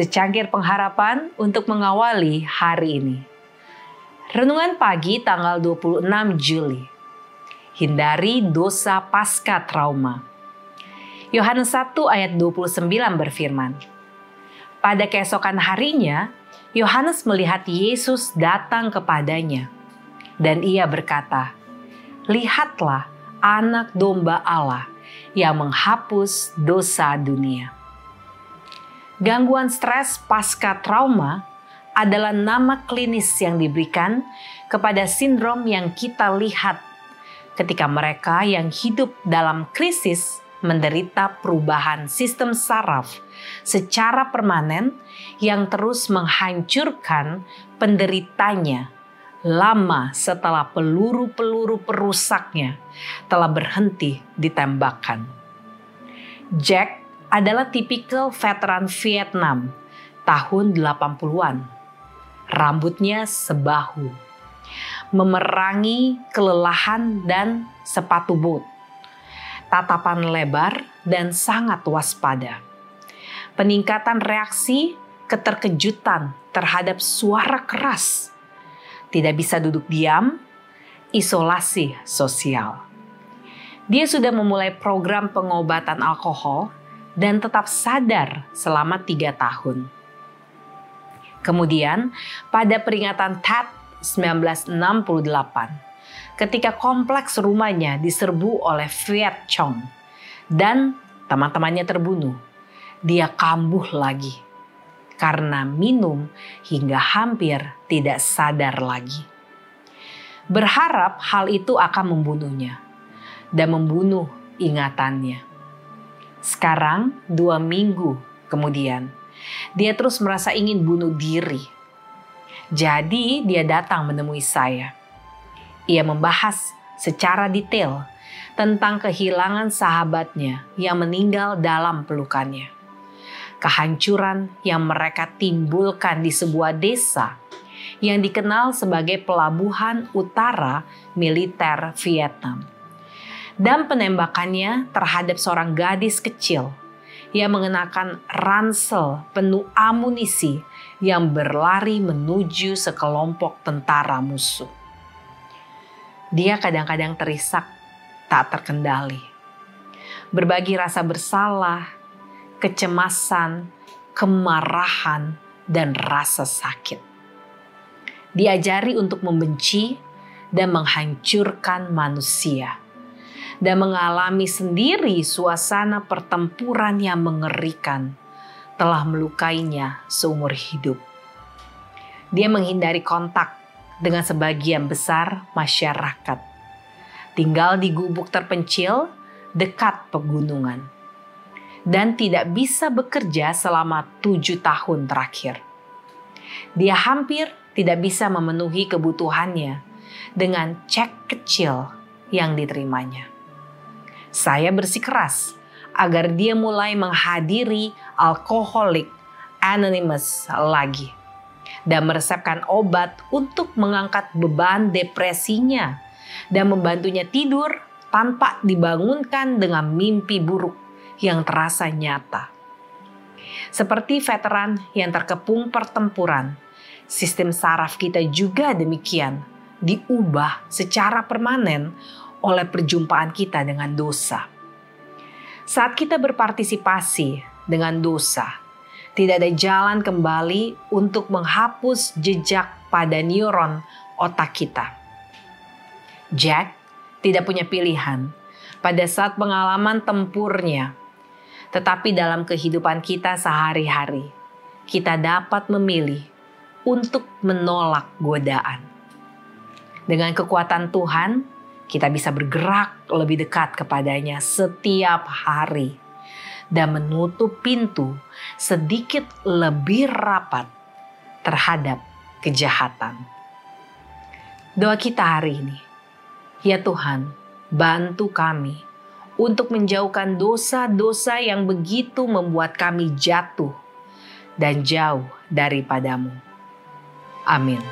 secangkir pengharapan untuk mengawali hari ini. Renungan pagi tanggal 26 Juli. Hindari dosa pasca trauma. Yohanes 1 ayat 29 berfirman, pada keesokan harinya, Yohanes melihat Yesus datang kepadanya. Dan ia berkata, lihatlah anak domba Allah yang menghapus dosa dunia. Gangguan stres pasca trauma adalah nama klinis yang diberikan kepada sindrom yang kita lihat ketika mereka yang hidup dalam krisis menderita perubahan sistem saraf secara permanen yang terus menghancurkan penderitanya lama setelah peluru-peluru perusaknya telah berhenti ditembakkan. Jack adalah tipikal veteran Vietnam tahun 80-an. Rambutnya sebahu, memerangi kelelahan dan sepatu boot, tatapan lebar dan sangat waspada. Peningkatan reaksi keterkejutan terhadap suara keras, tidak bisa duduk diam, isolasi sosial. Dia sudah memulai program pengobatan alkohol dan tetap sadar selama 3 tahun. Kemudian pada peringatan Tet 1968, ketika kompleks rumahnya diserbu oleh Viet Cong dan teman-temannya terbunuh, dia kambuh lagi karena minum hingga hampir tidak sadar lagi. Berharap hal itu akan membunuhnya dan membunuh ingatannya. Sekarang 2 minggu kemudian, dia terus merasa ingin bunuh diri. Jadi dia datang menemui saya. Ia membahas secara detail tentang kehilangan sahabatnya yang meninggal dalam pelukannya. Kehancuran yang mereka timbulkan di sebuah desa yang dikenal sebagai pelabuhan utara militer Vietnam. Dan penembakannya terhadap seorang gadis kecil yang mengenakan ransel penuh amunisi yang berlari menuju sekelompok tentara musuh. Dia kadang-kadang terisak, tak terkendali. Berbagi rasa bersalah, kecemasan, kemarahan, dan rasa sakit. Diajari untuk membenci dan menghancurkan manusia. Dan mengalami sendiri suasana pertempuran yang mengerikan telah melukainya seumur hidup. Dia menghindari kontak dengan sebagian besar masyarakat. Tinggal di gubuk terpencil dekat pegunungan. Dan tidak bisa bekerja selama 7 tahun terakhir. Dia hampir tidak bisa memenuhi kebutuhannya dengan cek kecil yang diterimanya. Saya bersikeras agar dia mulai menghadiri Alcoholics Anonymous lagi dan meresepkan obat untuk mengangkat beban depresinya dan membantunya tidur tanpa dibangunkan dengan mimpi buruk yang terasa nyata. Seperti veteran yang terkepung pertempuran, sistem saraf kita juga demikian diubah secara permanen oleh perjumpaan kita dengan dosa. Saat kita berpartisipasi dengan dosa, tidak ada jalan kembali untuk menghapus jejak pada neuron otak kita. Jack tidak punya pilihan pada saat pengalaman tempurnya, tetapi dalam kehidupan kita sehari-hari, kita dapat memilih untuk menolak godaan. Dengan kekuatan Tuhan, kita bisa bergerak lebih dekat kepadanya setiap hari dan menutup pintu sedikit lebih rapat terhadap kejahatan. Doa kita hari ini, ya Tuhan, bantu kami untuk menjauhkan dosa-dosa yang begitu membuat kami jatuh dan jauh daripadamu. Amin.